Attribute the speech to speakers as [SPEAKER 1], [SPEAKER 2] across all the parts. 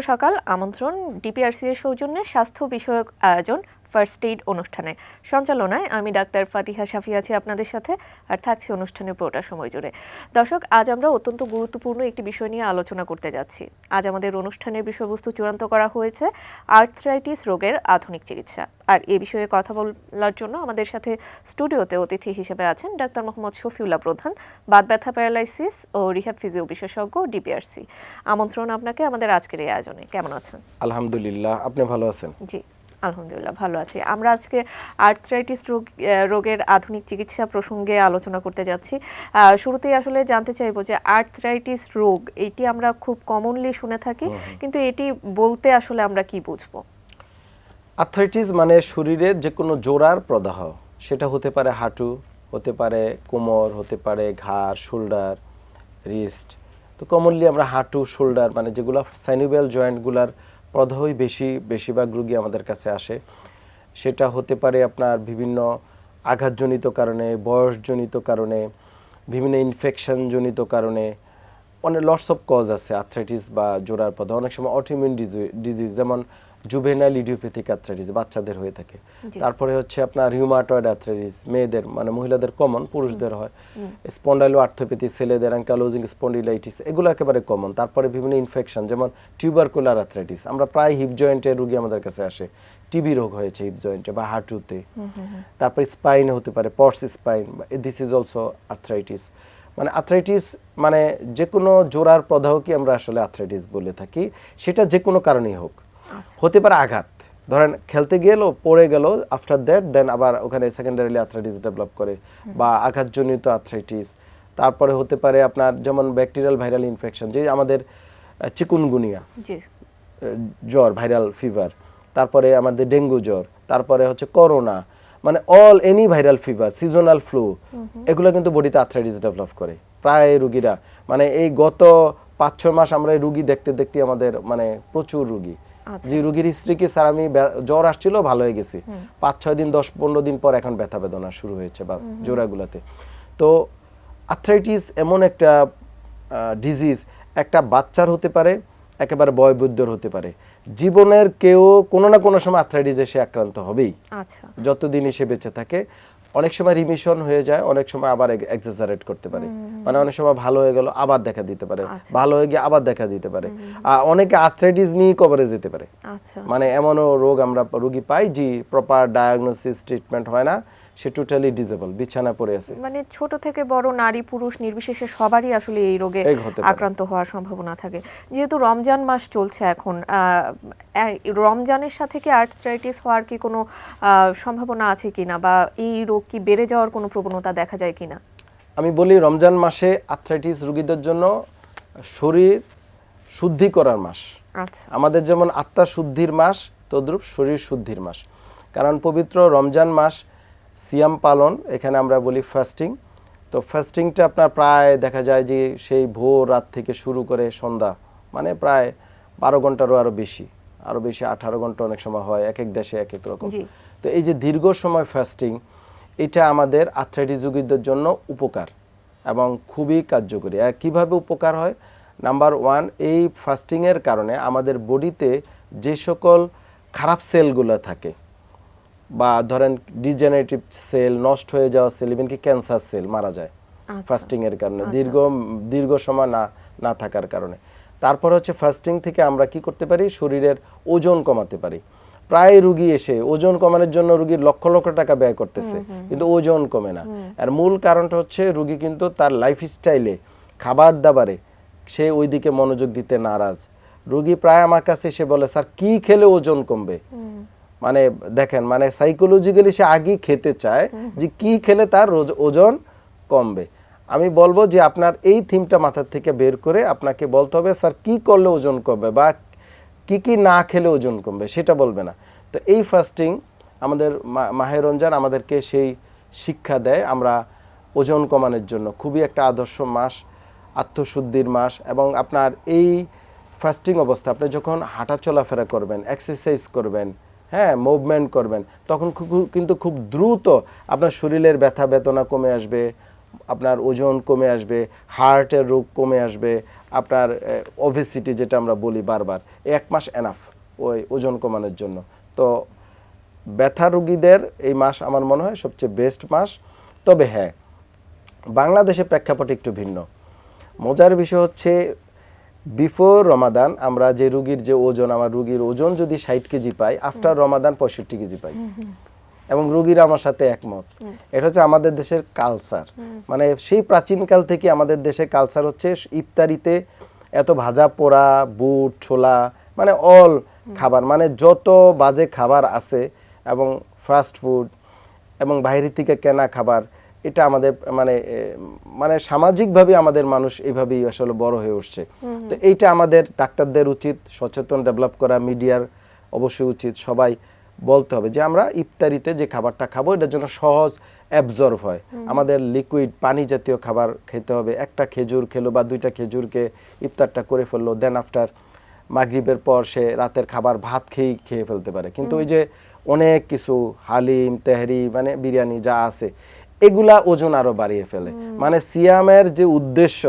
[SPEAKER 1] সকাল আমন্ত্রণ ডিপিআরসি এর সৌজন্যে স্বাস্থ্য বিষয়ক আয়োজন ফার্স্ট এইড অনুষ্ঠানে। সঞ্চালনায় আমি ডাক্তার ফাতিহা শাফি আছি আপনাদের সাথে, আর থাকছি অনুষ্ঠানের পুরোটা সময় জুড়ে। দর্শক, আজ আমরা অত্যন্ত গুরুত্বপূর্ণ একটি বিষয় নিয়ে আলোচনা করতে যাচ্ছি। আজ আমাদের অনুষ্ঠানের বিষয়বস্তু চূড়ান্ত করা হয়েছে আর্থ্রাইটিস রোগের আধুনিক চিকিৎসা। আর এ বিষয়ে কথা বলার জন্য আমাদের সাথে স্টুডিওতে অতিথি হিসেবে আছেন ডাক্তার মোহাম্মদ শফিউল্লাহ প্রধান, বাত ব্যথা, প্যারালাইসিস ও রিহ্যাব ফিজিও বিশেষজ্ঞ, ডিপিআরসি। আমন্ত্রণ আপনাকে আমাদের আজকের এই আয়োজনে। কেমন আছেন?
[SPEAKER 2] আলহামদুলিল্লাহ, আপনি ভালো আছেন?
[SPEAKER 1] জি আলহামদুলিল্লাহ ভালো আছি। আমরা আজকে আর্থ্রাইটিস রোগের আধুনিক চিকিৎসা প্রসঙ্গে আলোচনা করতে যাচ্ছি। শুরুতেই আসলে জানতে চাইবো যে আর্থ্রাইটিস রোগ এটি আমরা খুব কমনলি শুনে থাকি, কিন্তু এটি বলতে আসলে আমরা কি বুঝবো?
[SPEAKER 2] আর্থ্রাইটিস মানে শরীরের যে কোনো জোড়ার প্রদাহ, সেটা হতে পারে হাঁটু, হতে পারে কোমর, হতে পারে ঘাড়, শোল্ডার, রিস্ট। তো কমনলি আমরা হাঁটু, শোল্ডার মানে যেগুলো সাইনোভিয়াল জয়েন্টগুলার প্রদাহই বেশিরভাগ রোগী আমাদের কাছে আসে। সেটা হতে পারে আপনার বিভিন্ন আঘাতজনিত কারণে, বয়সজনিত কারণে, বিভিন্ন ইনফেকশনজনিত কারণে, অনেক লটস অফ কজ আছে আর্থ্রাইটিস বা জোড়ার প্রদাহ। অনেক সময় অটোইমিউন ডিজিজ, যেমন জুভেনাইল ইডিওপ্যাথিক আর্থ্রাইটিস বাচ্চাদের হয়ে থাকে। তারপরে হচ্ছে আপনার রিউমাটয়েড আর্থ্রাইটিস মেয়েদের, মানে মহিলাদের কমন, পুরুষদের হয়। স্পন্ডাইলো আর্থোপ্যাথি ছেলেদের, অ্যাঙ্কালোজিং স্পন্ডিলাইটিস, এগুলো একেবারে কমন। তারপরে বিভিন্ন ইনফেকশন, যেমন টিউবারকুলার আর্থ্রাইটিস। আমরা প্রায় হিপ জয়েন্টের রোগী আমাদের কাছে আসে, টিবি রোগ হয়েছে হিপ জয়েন্টে বা হাঁটুতে। তারপরে স্পাইনে হতে পারে পর্স spine, this is also arthritis. মানে আর্থ্রাইটিস মানে যে কোনো জোড়ার প্রদাহকে আমরা আসলে আর্থ্রাইটিস বলে থাকি। সেটা যে কোনো কারণেই হোক, হতে পারে আঘাত, ধরেন খেলতে গেল পড়ে গেল, আফটার দ্যাট দেন আবার ওখানে সেকেন্ডারিলি আর্থ্রাইটিস ডেভেলপ করে, বা আঘাতজনিত আর্থ্রাইটিস। তারপরে হতে পারে আপনার যেমন ব্যাকটেরিয়াল ভাইরাল ইনফেকশন, যে আমাদের চিকুনগুনিয়া জ্বর, ভাইরাল ফিভার, তারপরে আমাদের ডেঙ্গু জ্বর, তারপরে হচ্ছে করোনা, মানে all any viral fever, seasonal flu, এগুলো কিন্তু বডিতে আর্থ্রাইটিস ডেভেলপ করে প্রায় রুগীরা। মানে এই গত 5-6 মাস আমরা এই রুগী দেখতে দেখতে আমাদের মানে প্রচুর রুগী, যে রুগীর স্ত্রীকে স্যার আমি জ্বর আসছিল ভালো হয়ে গেছি, 5-6 দিন 10-15 দিন পর এখন ব্যথা বেদনা শুরু হয়েছে বা জোড়াগুলোতে। তো আর্থ্রাইটিস এমন একটা ডিজিজ, একটা বাচ্চার হতে পারে, একেবারে বয়োবৃদ্ধর হতে পারে। জীবনের কেউ কোনো না কোনো সময় আর্থ্রাইটিসে সে আক্রান্ত হবেই, যতদিনই সে বেঁচে থাকে। অনেক সময় রিমিশন হয়ে যায়, অনেক সময় আবার এক্সাজারেট করতে পারে, মানে অনেক সময় ভালো হয়ে গেল আবার দেখা দিতে পারে, ভালো হয়ে গিয়ে আবার দেখা দিতে পারে। অনেকে আর্থ্রাইটিস নিয়ে কভারে যেতে পারে, মানে এমনও রোগ আমরা রোগী পাই যে প্রপার ডায়াগনোসিস ট্রিটমেন্ট হয় না, সে টোটালি ডিজেবল, বিছানা পড়ে আছে।
[SPEAKER 1] মানে ছোট থেকে বড়, নারী পুরুষ নির্বিশেষে সবারই আসলে এই রোগে আক্রান্ত হওয়ার সম্ভাবনা থাকে। যেহেতু রমজান মাস চলছে এখন, রমজানের সাথে কি আর্থ্রাইটিস হওয়ার কি কোনো সম্ভাবনা আছে কিনা, বা এই রোগ কি বেড়ে যাওয়ার কোনো প্রবণতা দেখা যায় কিনা?
[SPEAKER 2] আমি বলি, রমজান মাসে আর্থ্রাইটিস রোগীদের জন্য শরীর শুদ্ধি করার মাস। আমাদের যেমন আত্মা শুদ্ধির মাস, তদ্রূপ শরীর শুদ্ধির মাস। কারণ পবিত্র রমজান মাস সিয়াম পালন, এখানে আমরা বলি ফাস্টিং। তো ফাস্টিংটা আপনার প্রায় দেখা যায় যে সেই ভোর রাত থেকে শুরু করে সন্ধ্যা, মানে প্রায় 12 ঘন্টারও আরও বেশি 18 ঘন্টা অনেক সময় হয়, এক এক দেশে এক এক রকম। তো এই যে দীর্ঘ সময় ফাস্টিং, এটা আমাদের আর্থ্রাইটিস রোগীদের জন্য উপকার এবং খুবই কার্যকরী। আর কীভাবে উপকার হয়? নাম্বার 1, এই ফাস্টিংয়ের কারণে আমাদের বডিতে যে সকল খারাপ সেলগুলো থাকে, বা ধরেন ডিজেনারেটিভ সেল, নষ্ট হয়ে যাওয়া সেল, ইভেন কি ক্যান্সার সেল মারা যায় ফাস্টিংয়ের কারণে, দীর্ঘ সময় না থাকার কারণে। তারপর হচ্ছে ফাস্টিং থেকে আমরা কি করতে পারি? শরীরের ওজন কমাতে পারি। প্রায় রুগী এসে ওজন কমানোর জন্য রুগীর লক্ষ লক্ষ টাকা ব্যয় করতেছে, কিন্তু ওজন কমে না। আর মূল কারণটা হচ্ছে রুগী কিন্তু তার লাইফস্টাইলে, খাবার দাবারে সে ওই দিকে মনোযোগ দিতে নারাজ। রুগী প্রায় আমার কাছে এসে বলে, স্যার কি খেলে ওজন কমবে? মানে দেখেন, মানে সাইকোলজিক্যালি সে আগেই খেতে চায় যে কি খেলে তার ওজন কমবে। আমি বলবো যে আপনার এই থিমটা মাথার থেকে বের করে আপনাকে বলতে হবে, স্যার কি করলে ওজন কমবে, বা কি না খেলে ওজন কমবে, সেটা বলবে না। তো এই ফাস্টিং আমাদের মাহে রমজান আমাদেরকে সেই শিক্ষা দেয়। আমরা ওজন কমানোর জন্য খুবই একটা আদর্শ মাস, আত্মশুদ্ধির মাস। এবং আপনার এই ফাস্টিং অবস্থা আপনি যখন হাঁটা চলাফেরা করবেন, এক্সারসাইজ করবেন, হ্যাঁ মুভমেন্ট করবেন, তখন কিন্তু খুব দ্রুত আপনার শরীরের ব্যথা বেদনা কমে আসবে, আপনার ওজন কমে আসবে, হার্টের রোগ কমে আসবে, আপনার ওবেসিটি যেটা আমরা বলি বারবার, 1 মাস এনাফ ওই ওজন কমানোর জন্য। তো ব্যথা রোগীদের এই মাস আমার মনে হয় সবচেয়ে বেস্ট মাস। তবে হ্যাঁ, বাংলাদেশের প্রেক্ষাপট একটু ভিন্ন। মজার বিষয় হচ্ছে বিফোর রমাদান আমরা যে রুগীর যে ওজন, আমার রুগীর ওজন যদি 60 কেজি পাই, আফটার রমাদান 65 কেজি পাই, এবং রুগীরা আমার সাথে একমত। এটা হচ্ছে আমাদের দেশের কালচার। মানে সেই প্রাচীনকাল থেকে আমাদের দেশের কালচার হচ্ছে ইফতারিতে এত ভাজা পোড়া, বুট, ছোলা, মানে অল খাবার, মানে যত বাজে খাবার আছে এবং ফাস্ট ফুড এবং বাইরে থেকে কেনা খাবার, এটা আমাদের মানে সামাজিকভাবে আমাদের মানুষ এইভাবেই আসলে বড় হয়ে উঠছে। তো এইটা আমাদের ডাক্তারদের উচিত সচেতন ডেভেলপ করা, মিডিয়ার অবশ্যই উচিত, সবাই বলতে হবে যে আমরা ইফতারিতে যে খাবারটা খাবো এটার জন্য সহজ অ্যাবজর্ব হয়। আমাদের লিকুইড পানি জাতীয় খাবার খেতে হবে। একটা খেজুর খেলো বা 2টা খেজুরকে ইফতারটা করে ফেললো, দেন আফটার মাগরিবের পর সে রাতের খাবার ভাত খেয়ে ফেলতে পারে। কিন্তু ওই যে অনেক কিছু হালিম, তেহরি, মানে বিরিয়ানি যা আছে, এগুলা ওজন আরো বাড়িয়ে ফেলে। মানে সিয়ামের যে উদ্দেশ্য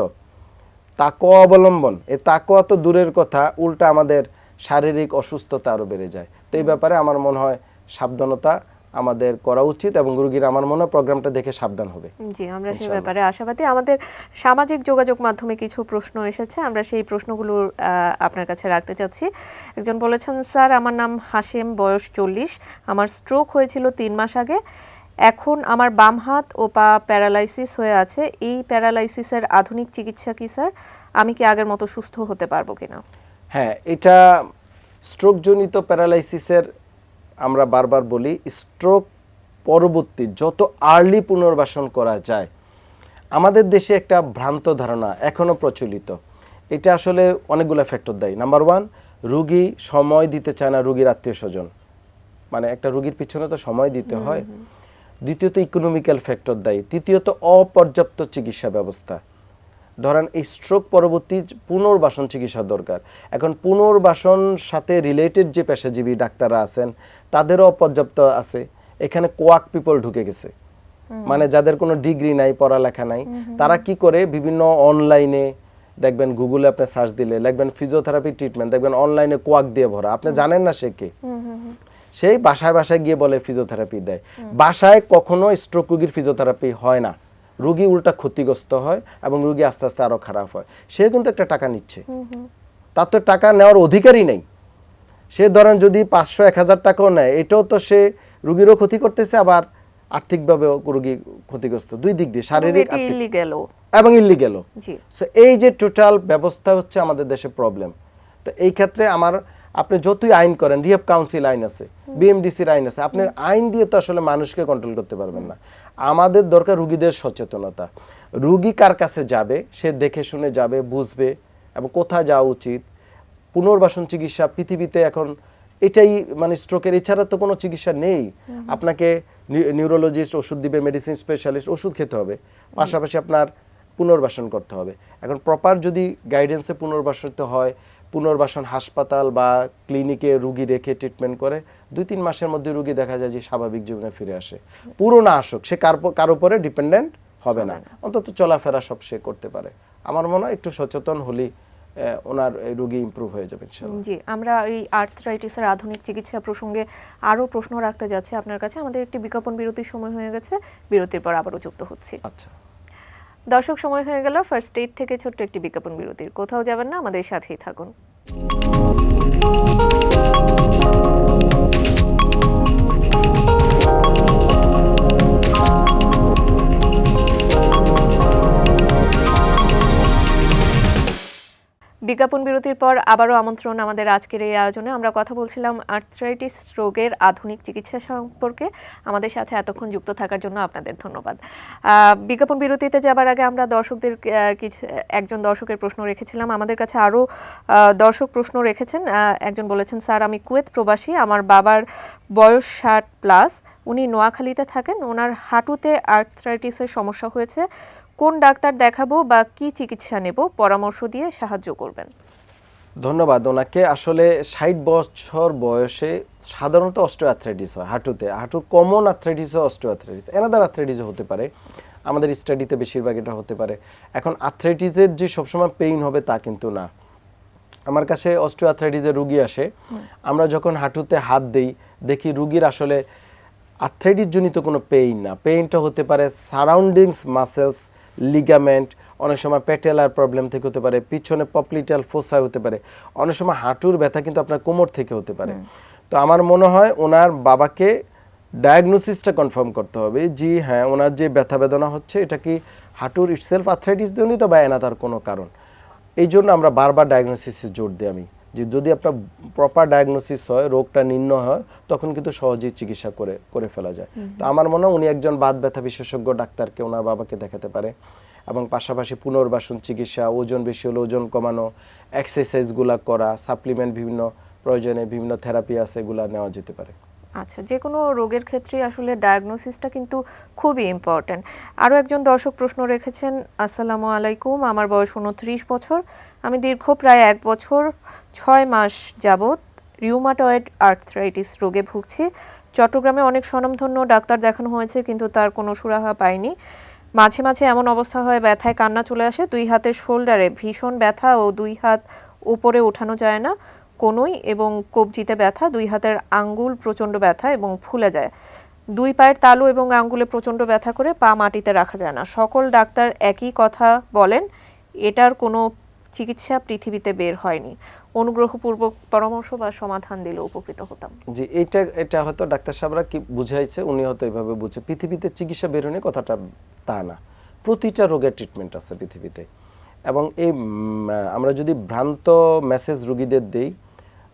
[SPEAKER 2] তাকওয়া অবলম্বন, এই তাকওয়া তো দূরের কথা, উল্টা আমাদের শারীরিক অসুস্থতা আরো বেড়ে যায়। তো এই ব্যাপারে আমার মনে হয় সাবধানতা আমাদের করা উচিত, এবং রোগীর আমার মনে হয় প্রোগ্রামটা দেখে সাবধান হবে।
[SPEAKER 1] জি, আমরা সেই ব্যাপারে আশাবাদী। আমাদের সামাজিক যোগাযোগ মাধ্যমে কিছু প্রশ্ন এসেছে, আমরা সেই প্রশ্নগুলো আপনার কাছে রাখতে চাচ্ছি। একজন বলেছেন, স্যার আমার নাম হাশেম, বয়স 40, আমার স্ট্রোক হয়েছিল 3 মাস আগে। এখন আমার বাম হাত ও পা প্যারালাইসিস হয়ে আছে। এই প্যারালাইসিসের আধুনিক চিকিৎসা কি স্যার? আমি কি আগের মতো সুস্থ হতে পারবো কিনা?
[SPEAKER 2] হ্যাঁ, এটা স্ট্রোকজনিত প্যারালাইসিসের আমরা বারবার বলি, স্ট্রোক পরবর্তী যত আর্লি পুনর্বাসন করা যায়, আমাদের দেশে একটা ভ্রান্ত ধারণা এখনো প্রচলিত। এটা আসলে অনেকগুলো ফ্যাক্টর দেয়। নাম্বার 1, রুগী সময় দিতে চায় না, রুগীর আত্মীয় স্বজন, মানে একটা রুগীর পিছনে তো সময় দিতে হয়। দ্বিতীয়ত ইকোনমিক্যাল ফ্যাক্টর দেয়। তৃতীয়ত অপর্যাপ্ত চিকিৎসা ব্যবস্থা। ধরেন এই স্ট্রোক পরবর্তী পুনর্বাসন চিকিৎসা দরকার। এখন পুনর্বাসন সাথে রিলেটেড যে পেশাজীবী ডাক্তাররা আছেন তাদেরও অপর্যাপ্ত আছে। এখানে কোয়াক পিপল ঢুকে গেছে, মানে যাদের কোনো ডিগ্রি নাই, পড়ালেখা নাই, তারা কি করে বিভিন্ন অনলাইনে দেখবেন, গুগলে আপনি সার্চ দিলে দেখবেন ফিজিওথেরাপি ট্রিটমেন্ট, দেখবেন অনলাইনে কোয়াক দিয়ে ভরা। আপনি জানেন না সে কে, সেই বাসায় বাসায় গিয়ে বলে ফিজিওথেরাপি দেয়। বাসায় কখনো স্ট্রোক রোগীর ফিজিওথেরাপি হয় না, রোগী উল্টা ক্ষতিগ্রস্ত হয় এবং রোগী আস্তে আস্তে আরো খারাপ হয়। সে কিন্তু একটা টাকা নিচ্ছে, তার তো টাকা নেওয়ার অধিকারই নেই। সে ধরেন যদি 500-1000 টাকাও নেয়, এটাও তো সে রোগীরও ক্ষতি করতেছে, আবার আর্থিকভাবেও রোগী ক্ষতিগ্রস্ত, দুই দিক দিয়ে, শারীরিক এবং ইল্লিগ্যালও। এই যে টোটাল ব্যবস্থা হচ্ছে আমাদের দেশে প্রবলেম। তো এই ক্ষেত্রে আপনি যতই আইন করেন, রিহেব কাউন্সিল আইন আছে, বিএমডিসির আইন আছে, আপনি আইন দিয়ে তো আসলে মানুষকে কন্ট্রোল করতে পারবেন না। আমাদের দরকার রুগীদের সচেতনতা। রুগী কার কাছে যাবে, সে দেখে শুনে যাবে, বুঝবে এবং কোথায় যাওয়া উচিত। পুনর্বাসন চিকিৎসা পৃথিবীতে এখন এটাই, মানে স্ট্রোকের এছাড়া তো কোনো চিকিৎসা নেই। আপনাকে নিউরোলজিস্ট ওষুধ দিবে, মেডিসিন স্পেশালিস্ট ওষুধ খেতে হবে, পাশাপাশি আপনার পুনর্বাসন করতে হবে। এখন প্রপার যদি গাইডেন্সে পুনর্বাসিত হয়, পুনর্বাসন হাসপাতাল বা ক্লিনিকে রুগী রেখে ট্রিটমেন্ট করে 2-3 মাসের মধ্যে রুগী দেখা যায় যে স্বাভাবিক জীবনে ফিরে আসে। পুরো না আসুক, সে কার উপরে ডিপেন্ডেন্ট হবে না, অন্তত চলাফেরা সব সে করতে পারে। আমার মনে হয় একটু সচেতন হলেই ওনার রোগী ইমপ্রুভ হয়ে যাবে ইনশাআল্লাহ।
[SPEAKER 1] জি, আমরা এই আর্থ্রাইটিসের আধুনিক চিকিৎসা প্রসঙ্গে আরো প্রশ্ন রাখতে যাচ্ছি আপনার কাছে। আমাদের একটি বিজ্ঞাপন বিরতির সময় হয়ে গেছে, বিরতির পর আবারও যুক্ত হচ্ছি।
[SPEAKER 2] আচ্ছা
[SPEAKER 1] দর্শক, সময় হয়ে গেল ফার্স্ট এইড থেকে ছোট্ট একটি বিজ্ঞাপন বিরতির। কোথাও যাবেন না, আমাদের সাথেই থাকুন। বিজ্ঞাপন বিরতির পর আবারও আমন্ত্রণ আমাদের আজকের এই আয়োজনে। আমরা কথা বলছিলাম আর্থ্রাইটিস রোগের আধুনিক চিকিৎসা সম্পর্কে। আমাদের সাথে এতক্ষণ যুক্ত থাকার জন্য আপনাদের ধন্যবাদ। বিজ্ঞাপন বিরতিতে যাবার আগে আমরা দর্শকদের একজন দর্শকের প্রশ্ন রেখেছিলাম। আমাদের কাছে আরও দর্শক প্রশ্ন রেখেছেন। একজন বলেছেন, স্যার আমি কুয়েত প্রবাসী, আমার বাবার বয়স 60+, উনি নোয়াখালীতে থাকেন, ওনার হাঁটুতে আর্থ্রাইটিসের সমস্যা হয়েছে, কোন ডাক্তার দেখাবো বা কি চিকিৎসা নেব, পরামর্শ দিয়ে সাহায্য করবেন।
[SPEAKER 2] ধন্যবাদ ওনাকে। আসলে 60 বছর বয়সে সাধারণত অস্টিওআর্থ্রাইটিস হয় হাঁটুতে। হাঁটুর কমন আর্থ্রাইটিস হয় অস্টিওআর্থ্রাইটিস, এনাদার আর্থ্রাইটিস হতে পারে। আমাদের স্টাডিতে বেশিরভাগ এটা হতে পারে। এখন আর্থ্রাইটিসের যে সবসময় পেইন হবে তা কিন্তু না। আমার কাছে অস্টিওআর্থ্রাইটিসের রুগী আসে, আমরা যখন হাঁটুতে হাত দেই দেখি রুগীর আসলে আর্থ্রাইটিস জনিত কোনো পেইন না, পেইনটা হতে পারে সারাউন্ডিংস মাসেলস, লিগামেন্ট, অনেক সময় প্যাটেলার প্রবলেম থেকে হতে পারে, পিছনে পপলিটাল ফোসায় হতে পারে, অনেক সময় হাঁটুর ব্যথা কিন্তু আপনার কোমর থেকে হতে পারে। তো আমার মনে হয় ওনার বাবাকে ডায়াগনোসিসটা কনফার্ম করতে হবে, জি হ্যাঁ ওনার যে ব্যথা বেদনা হচ্ছে এটা কি হাঁটুর ইটসেলফ আর্থ্রাইটিস জনিত বা এনাদার কোনো কারণ। এই জন্য আমরা বারবার ডায়াগনোসিসে জোর দিই আমি, যে যদি আপনার প্রপার ডায়াগনোসিস হয়, রোগটা নির্ণয় হয়, তখন কিন্তু সহজেই চিকিৎসা করে ফেলা যায়। তো আমার মনে হয় উনি একজন বাত ব্যথা বিশেষজ্ঞ ডাক্তারকে ওনার বাবাকে দেখাতে পারে, এবং পাশাপাশি পুনর্বাসন চিকিৎসা, ওজন বেশি হলে ওজন কমানো, এক্সারসাইজগুলো করা, সাপ্লিমেন্ট বিভিন্ন প্রয়োজনে বিভিন্ন থেরাপি আছে এগুলো নেওয়া যেতে পারে।
[SPEAKER 1] আচ্ছা, যে কোনো রোগের ক্ষেত্রে আসলে ডায়াগনোসিসটা কিন্তু খুবই ইম্পর্ট্যান্ট। আরও একজন দর্শক প্রশ্ন রেখেছেন, আসসালামু আলাইকুম, আমার বয়স 29 বছর, আমি দীর্ঘ প্রায় 1 বছর 6 মাস যাবৎ রিউমাটয়েড আর্থ্রাইটিস রোগে ভুগছি। চট্টগ্রামে অনেক স্বনামধন্য ডাক্তার দেখানো হয়েছে কিন্তু তার কোনো সুরাহা পাইনি। মাঝে মাঝে এমন অবস্থা হয় ব্যথায় কান্না চলে আসে, 2 হাতের শোল্ডারে ভীষণ ব্যথা ও 2 হাত উপরে ওঠানো যায় না, কোনোই এবং কবজিতে ব্যথা, 2 হাতের আঙ্গুল প্রচণ্ড ব্যথা এবং ফুলে যায়, 2 পায়ের তালু এবং আঙ্গুলে প্রচণ্ড ব্যথা করে পা মাটিতে রাখা যায় না। সকল ডাক্তার একই কথা বলেন, এটার কোনো চিকিৎসা পৃথিবীতে বের হয়নি। অনুগ্রহপূর্বক পরামর্শ বা সমাধান দিলে উপকৃত হতাম।
[SPEAKER 2] জি, এটা হয়তো ডাক্তার সাহেবরা কি বুঝাইছে, উনি হয়তো এভাবে বুঝে। পৃথিবীতে চিকিৎসা বেরোনি কথাটা তা না, প্রতিটা রোগের ট্রিটমেন্ট আছে পৃথিবীতে। এবং এই আমরা যদি ভ্রান্ত মেসেজ রুগীদের দেই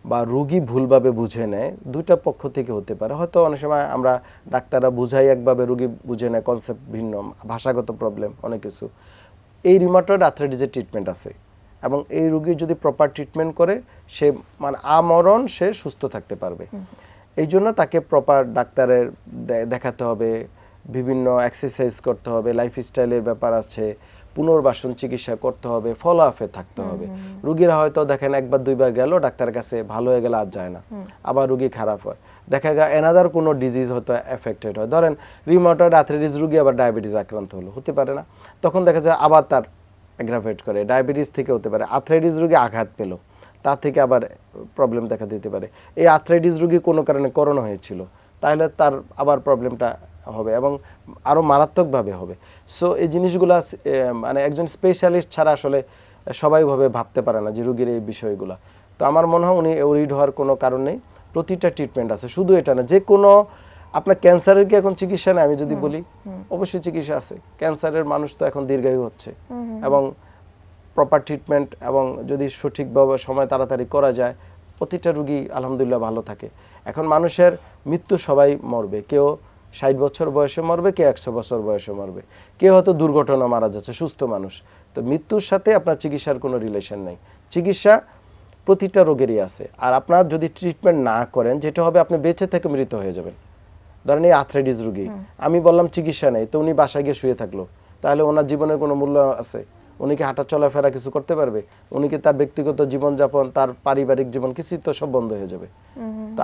[SPEAKER 2] বা রুগী ভুলভাবে বুঝে নেয়, দুইটা পক্ষ থেকে হতে পারে। হয়তো অনেক সময় আমরা ডাক্তাররা বুঝাই একভাবে, রুগী বুঝে নেয়, কনসেপ্ট ভিন্ন, ভাষাগত প্রবলেম, অনেক কিছু। এই রিউমাটয়েড আর্থ্রাইটিসের ট্রিটমেন্ট আছে, এবং এই রোগীর যদি প্রপার ট্রিটমেন্ট করে সে মানে আমরণ সে সুস্থ থাকতে পারবে। এই জন্য তাকে প্রপার ডাক্তারের দেখাতে হবে, বিভিন্ন এক্সারসাইজ করতে হবে, লাইফস্টাইলের ব্যাপার আছে, পুনর্বাসন চিকিৎসা করতে হবে, ফলো আপে থাকতে হবে। রুগীরা হয়তো দেখেন একবার দুইবার গেল ডাক্তারের কাছে, ভালো হয়ে গেলে আর যায় না, আবার রুগী খারাপ হয়, দেখা যায় এনাদার কোনো ডিজিজ হয়তো এফেক্টেড হয়। ধরেন রিউমাটয়েড আর্থ্রাইটিস রুগী আবার ডায়াবেটিস আক্রান্ত হলো, হতে পারে না, তখন দেখা যায় আবার তার অ্যাগ্রাভেট করে, ডায়াবেটিস থেকে হতে পারে। আর্থ্রাইটিস রোগী আঘাত পেল, তার থেকে আবার প্রবলেম দেখা দিতে পারে। এই আর্থ্রাইটিস রোগী কোনো কারণে করোনা হয়েছিল, তাহলে তার আবার প্রবলেমটা হবে এবং আরও মারাত্মকভাবে হবে। সো এই জিনিসগুলো মানে একজন স্পেশালিস্ট ছাড়া আসলে সবাইভাবে ভাবতে পারে না যে রোগীর এই বিষয়গুলো। তো আমার মনে হয় উনি ওরিড হওয়ার কোনো কারণ নেই, প্রতিটা ট্রিটমেন্ট আছে, শুধু এটা না। যে কোনো আপনার ক্যান্সারের কি এখন চিকিৎসা নেই আমি যদি বলি, অবশ্যই চিকিৎসা আছে। ক্যান্সারের মানুষ তো এখন দীর্ঘায়ু হচ্ছে, এবং প্রপার ট্রিটমেন্ট এবং যদি সঠিকভাবে সময় তাড়াতাড়ি করা যায়, প্রতিটা রুগী আলহামদুলিল্লাহ ভালো থাকে। এখন মানুষের মৃত্যু সবাই মরবে, কেউ 60 বছর বয়সে মরবে, কেউ 100 বছর বয়সে মরবে, কেউ হয়তো দুর্ঘটনা মারা যাচ্ছে, সুস্থ মানুষ। তো মৃত্যুর সাথে আপনার চিকিৎসার কোনো রিলেশন নেই, চিকিৎসা প্রতিটা রোগেরই আছে। আর আপনার যদি ট্রিটমেন্ট না করেন, যেটা হবে আপনি বেঁচে থেকে মৃত হয়ে যাবেন। ধরেন এই আর্থ্রাইটিস রোগী, আমি বললাম চিকিৎসা নেই, তো উনি বাসায় গিয়ে শুয়ে থাকলো, তাহলে ওনার জীবনের কোনো মূল্য আছে? উনি কি হাঁটা চলাফেরা কিছু করতে পারবে? উনি কি তার ব্যক্তিগত জীবনযাপন, তার পারিবারিক জীবন কিছুই তো সব বন্ধ হয়ে যাবে। তো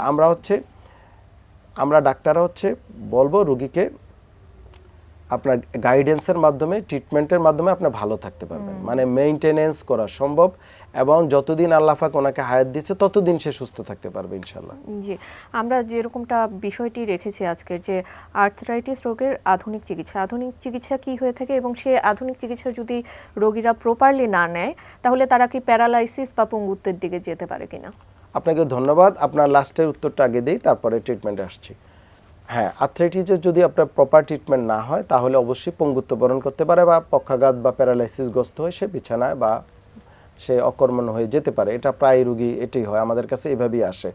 [SPEAKER 2] আমরা ডাক্তাররা বলবো রোগীকে আপনার গাইডেন্সের মাধ্যমে, ট্রিটমেন্টের মাধ্যমে আপনি ভালো থাকতে পারবেন, মানে মেইনটেনেন্স করা সম্ভব, এবং যতদিন আল্লাহ পাক ওনাকে হায়াত দিচ্ছে ততদিন সে সুস্থ থাকতে পারবে ইনশাআল্লাহ।
[SPEAKER 1] জি, আমরা যেরকমটা বিষয়টি রেখেছি আজকের, যে আর্থ্রাইটিস রোগের আধুনিক চিকিৎসা কি হয়ে থাকে, এবং সে আধুনিক চিকিৎসা যদি রোগীরা প্রপারলি না নেয় তাহলে তারা কি প্যারালাইসিস বা পঙ্গুত্বের দিকে যেতে পারে কিনা?
[SPEAKER 2] আপনাকে ধন্যবাদ। আপনার লাস্টের উত্তরটা আগে দিই, তারপরে ট্রিটমেন্টে আসছি। হ্যাঁ, আর্থ্রাইটিসের যদি আপনার প্রপার ট্রিটমেন্ট না হয় তাহলে অবশ্যই পঙ্গুত্ব বরণ করতে পারে, বা পক্ষাঘাত বা প্যারালাইসিসগ্রস্ত হয়ে সে বিছানায় বা সে অকর্মণ্য হয়ে যেতে পারে। এটা প্রায় রোগী এটাই হয়, আমাদের কাছে এভাবেই আসে।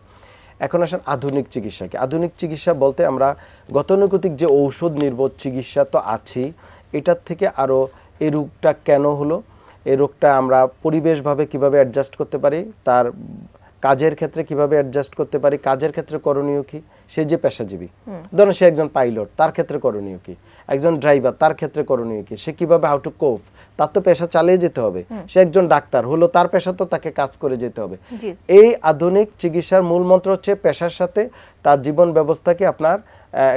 [SPEAKER 2] এখন আসেন আধুনিক চিকিৎসাকে। আধুনিক চিকিৎসা বলতে আমরা গতানুগতিক যে ঔষধ নির্ভর চিকিৎসা তো আছি, এটার থেকে আরও এই রোগটা কেন হলো, এই রোগটা আমরা পরিবেশভাবে কিভাবে অ্যাডজাস্ট করতে পারি, তার কাজের ক্ষেত্রে কিভাবে অ্যাডজাস্ট করতে পারি, কাজের ক্ষেত্রে করণীয় কি, সে যে পেশাজীবী, ধরুন সে একজন পাইলট, তার ক্ষেত্রে করণীয় কি, একজন ড্রাইভার, তার ক্ষেত্রে করণীয় কি, সে কিভাবে হাউ টু কোপ, তার তো পেশা চালিয়ে যেতে হবে। সে একজন ডাক্তার হলো, তার পেশা তো তাকে কাজ করে যেতে হবে। এই আধুনিক চিকিৎসার মূল মন্ত্র হচ্ছে পেশার সাথে তার জীবন ব্যবস্থাকে আপনার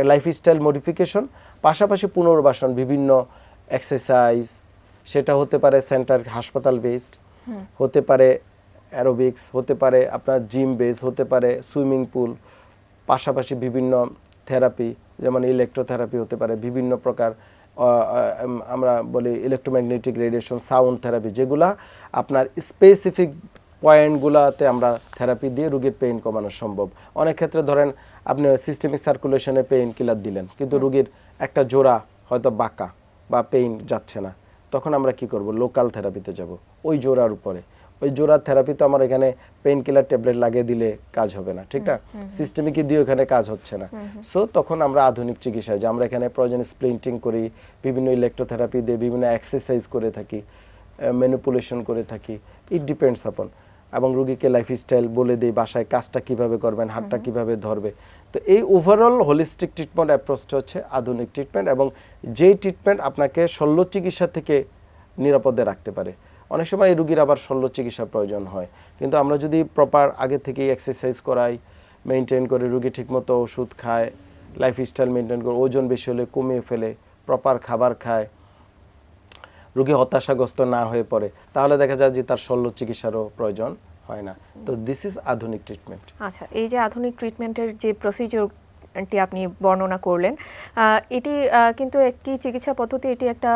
[SPEAKER 2] লাইফস্টাইল মডিফিকেশন, পাশাপাশি পুনর্বাসন, বিভিন্ন এক্সারসাইজ, সেটা হতে পারে সেন্টার হাসপাতাল বেসড, হতে পারে অ্যারোবিক্স, হতে পারে আপনার জিম বেস, হতে পারে সুইমিং পুল, পাশাপাশি বিভিন্ন থেরাপি যেমন ইলেকট্রোথেরাপি হতে পারে, বিভিন্ন প্রকার আমরা বলি ইলেকট্রোম্যাগনেটিক রেডিয়েশন, সাউন্ড থেরাপি, যেগুলা আপনার স্পেসিফিক পয়েন্টগুলোতে আমরা থেরাপি দিয়ে রোগীর পেইন কমানো সম্ভব। অনেক ক্ষেত্রে ধরেন আপনি সিস্টেমিক সার্কুলেশনে পেইন কিলার দিলেন, কিন্তু রোগীর একটা জোড়া হয়তো বাঁকা বা পেইন যাচ্ছে না, তখন আমরা কি করব, লোকাল থেরাপিতে যাব ওই জোড়ার উপরে। ওই জোড়ার থেরাপি তো আমার এখানে পেইন কিলার ট্যাবলেট লাগিয়ে দিলে কাজ হবে না, ঠিক না? সিস্টেমিক দিয়ে ওখানে কাজ হচ্ছে না। সো তখন আমরা আধুনিক চিকিৎসায় যে আমরা এখানে প্রয়োজনে স্প্লিন্টিং করি, বিভিন্ন ইলেকট্রোথেরাপি দিয়ে বিভিন্ন এক্সারসাইজ করে থাকি, ম্যানিপুলেশন করে থাকি, ইট ডিপেন্ডস আপন, এবং রোগীকে লাইফস্টাইল বলে দিই, বাসায় কাজটা কিভাবে করবেন, হাতটা কিভাবে ধরবে। তো এই ওভারঅল হোলিস্টিক ট্রিটমেন্ট অ্যাপ্রোচটা হচ্ছে আধুনিক ট্রিটমেন্ট, এবং যেই ট্রিটমেন্ট আপনাকে শল্য চিকিৎসা থেকে নিরাপদে রাখতে পারে। অনেক সময় এই রোগীর আবার শল্য চিকিৎসার প্রয়োজন হয়, কিন্তু আমরা যদি প্রপার আগে থেকেই এক্সারসাইজ করাই, মেনটেন করে, রোগী ঠিকমতো ওষুধ খায়, লাইফস্টাইল মেনটেন করে, ওজন বেশি হলে কমিয়ে ফেলে, প্রপার খাবার খায়, রোগী হতাশাগ্রস্ত না হয়ে পড়ে, তাহলে দেখা যায় যে তার শল্য চিকিৎসারও প্রয়োজন হয় না। তো দিস ইজ আধুনিক ট্রিটমেন্ট।
[SPEAKER 1] আচ্ছা, এই যে আধুনিক ট্রিটমেন্টের যে প্রসিজিওরটি আপনি বর্ণনা করলেন, এটি কিন্তু একটি চিকিৎসা পদ্ধতি, এটি একটা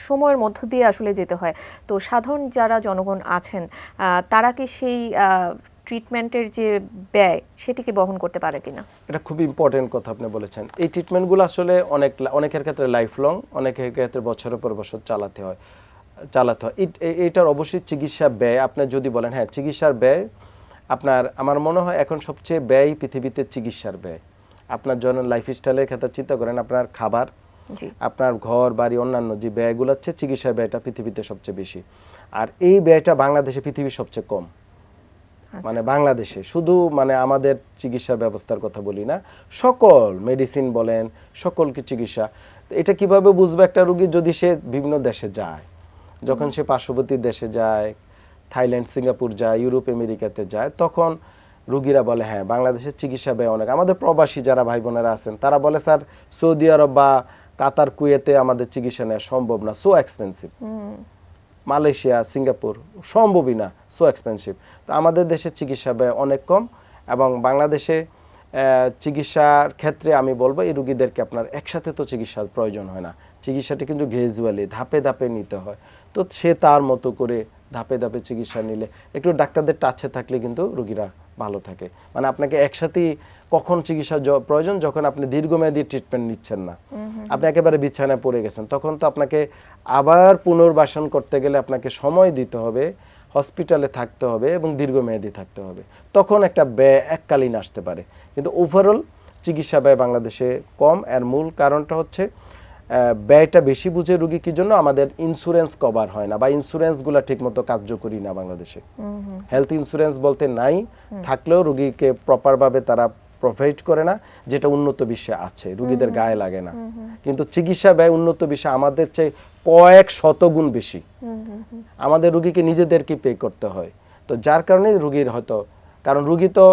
[SPEAKER 1] সময়ের মধ্য দিয়ে আসলে যেতে হয়। তো সাধারণ যারা জনগণ আছেন তারা কি সেই ট্রিটমেন্টের যে ব্যয় সেটিকে বহন করতে পারে কিনা?
[SPEAKER 2] এটা খুব ইম্পর্টেন্ট কথা আপনি বলেছেন। এই ট্রিটমেন্টগুলো আসলে অনেকের ক্ষেত্রে লাইফ লং, অনেকের ক্ষেত্রে বছরের পর বছর চালাতে হয়। এটার অবশ্যই চিকিৎসা ব্যয় আপনি যদি বলেন, হ্যাঁ চিকিৎসার ব্যয় আপনার, আমার মনে হয় এখন সবচেয়ে ব্যয় পৃথিবীতে চিকিৎসার ব্যয়। আপনার জন্য লাইফস্টাইলের ক্ষেত্রে চিন্তা করেন, আপনার খাবার, আপনার ঘর বাড়ি, অন্যান্য যে ব্যয়গুলো হচ্ছে, চিকিৎসার ব্যয়টা পৃথিবীতে সবচেয়ে বেশি। আর এই ব্যয়টা বাংলাদেশে পৃথিবীর সবচেয়ে কম। মানে বাংলাদেশে শুধু মানে আমাদের চিকিৎসা ব্যবস্থার কথা বলি না, সকল মেডিসিন বলেন, সকল চিকিৎসা। এটা কিভাবে বুঝবে একটা রোগী? যদি সে বিভিন্ন দেশে যায়, যখন সে পার্শ্ববর্তী দেশে যায়, থাইল্যান্ড, সিঙ্গাপুর যায়, ইউরোপ আমেরিকাতে যায়, তখন রোগীরা বলে হ্যাঁ বাংলাদেশের চিকিৎসা ব্যয় অনেক। আমাদের প্রবাসী যারা ভাই বোনেরা আছেন তারা বলে স্যার সৌদি আরব বা কাতার, কুয়েতে আমাদের চিকিৎসা নেওয়া সম্ভব না, সো এক্সপেন্সিভ। মালয়েশিয়া, সিঙ্গাপুর সম্ভবই না, সো এক্সপেন্সিভ। তো আমাদের দেশে চিকিৎসা ব্যয় অনেক কম, এবং বাংলাদেশে চিকিৎসার ক্ষেত্রে আমি বলবো এই রোগীদেরকে আপনার একসাথে তো চিকিৎসার প্রয়োজন হয় না, চিকিৎসাটি কিন্তু গ্রেজুয়ালি ধাপে ধাপে নিতে হয়। তো সে তার মতো করে ধাপে ধাপে চিকিৎসা নিলে, একটু ডাক্তারদের টাচে থাকলে কিন্তু রোগীরা ভালো থাকে। মানে আপনাকে একসাথেই কখন চিকিৎসা প্রয়োজন, যখন আপনি দীর্ঘমেয়াদী ট্রিটমেন্ট নিচ্ছেন না, আপনি একেবারে বিছানায় পড়ে গেছেন, তখন তো আপনাকে আবার পুনর্বাসন করতে গেলে আপনাকে সময় দিতে হবে, হসপিটালে থাকতে হবে এবং দীর্ঘমেয়াদী থাকতে হবে, তখন একটা ব্যয় এককালীন আসতে পারে। কিন্তু ওভারঅল চিকিৎসা ব্যয় বাংলাদেশে কম। এর মূল কারণটা হচ্ছে ব্যয়টা বেশি বুঝে রোগী কি জন্য, আমাদের ইন্স্যুরেন্স কভার হয় না, বা ইন্স্যুরেন্সগুলো ঠিকমতো কার্যকরী না বাংলাদেশে। হেলথ ইন্স্যুরেন্স বলতে নাই, থাকলেও রোগীকে প্রপারভাবে তারা প্রোভাইড করে না, যেটা উন্নত বিশ্বে আছে, রোগীদের গায়ে লাগে না। কিন্তু চিকিৎসা ব্যয় উন্নত বিশ্বে আমাদের চেয়ে কয়েক শতগুণ বেশি। আমাদের রোগীকে নিজেদেরকে পে করতে হয়। তো যার কারণে রোগীর হয়তো, কারণ রোগী তো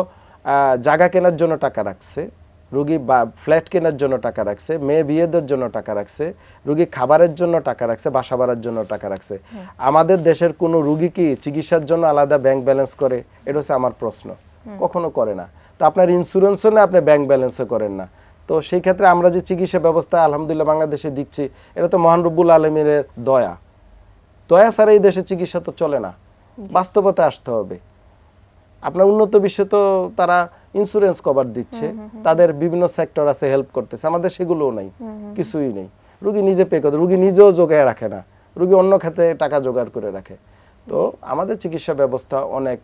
[SPEAKER 2] জায়গা কেনার জন্য টাকা রাখছে, রোগী বা ফ্ল্যাট কেনার জন্য টাকা রাখছে, মেয়ে বিয়েদের জন্য টাকা রাখছে, রোগী খাবারের জন্য টাকা রাখছে, বাসা ভাড়ার জন্য টাকা রাখছে। আমাদের দেশের কোনো রোগী কি চিকিৎসার জন্য আলাদা ব্যাংক ব্যালেন্স করে? এটা হচ্ছে আমার প্রশ্ন। কখনো করে না। তো আপনার ইন্স্যুরেন্সও না, আপনি ব্যাংক ব্যালেন্সও করেন না। তো সেই ক্ষেত্রে আমরা যে চিকিৎসা ব্যবস্থা আলহামদুলিল্লাহ বাংলাদেশে দিচ্ছি, এটা তো মহান রব্বুল আলমীর দয়া। দয়া ছাড়া এই দেশে চিকিৎসা তো চলে না, বাস্তবতা আসতে হবে। আপনার উন্নত বিশ্বে তো তারা ইন্স্যুরেন্স কভার দিচ্ছে, তাদের বিভিন্ন সেক্টর আছে হেল্প করতেছে, আমাদের সেগুলোও নাই, কিছুই নেই। রোগী নিজে পে করে, রোগী নিজেও জোগায় রাখে না, রোগী অন্য খাতে টাকা জোগাড় করে রাখে। তো আমাদের চিকিৎসা ব্যবস্থা অনেক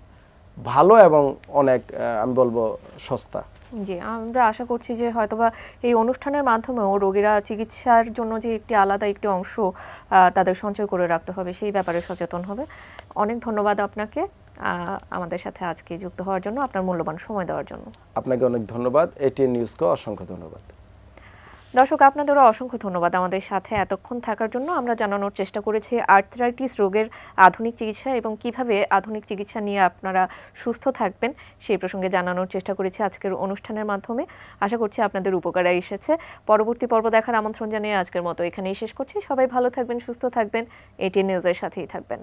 [SPEAKER 2] ভালো এবং অনেক আমি বলবো সস্তা।
[SPEAKER 1] জি, আমরা আশা করছি যে হয়তোবা এই অনুষ্ঠানের মাধ্যমেও রোগীরা চিকিৎসার জন্য যে একটি আলাদা একটি অংশ তাদের সঞ্চয় করে রাখতে হবে, সেই ব্যাপারে সচেতন হবে। অনেক ধন্যবাদ আপনাকে আমাদের সাথে আজকে যুক্ত হওয়ার জন্য, আপনার মূল্যবান সময় দেওয়ার জন্য।
[SPEAKER 2] আপনাকে অনেক ধন্যবাদ। এটিএন নিউজকে অসংখ্য ধন্যবাদ।
[SPEAKER 1] দর্শক আপনাদেরও অসংখ্য ধন্যবাদ আমাদের সাথে এতক্ষণ থাকার জন্য। আমরা জানানোর চেষ্টা করেছি আর্থ্রাইটিস রোগের আধুনিক চিকিৎসা এবং কিভাবে আধুনিক চিকিৎসা নিয়ে আপনারা সুস্থ থাকবেন সেই প্রসঙ্গে জানানোর চেষ্টা করেছি আজকের অনুষ্ঠানের মাধ্যমে। আশা করছি আপনাদের উপকারে এসেছে। পরবর্তী পর্ব দেখার আমন্ত্রণ জানিয়ে আজকের মতো এখানেই শেষ করছি। সবাই ভালো থাকবেন, সুস্থ থাকবেন, এটিএন নিউজের সাথেই থাকবেন।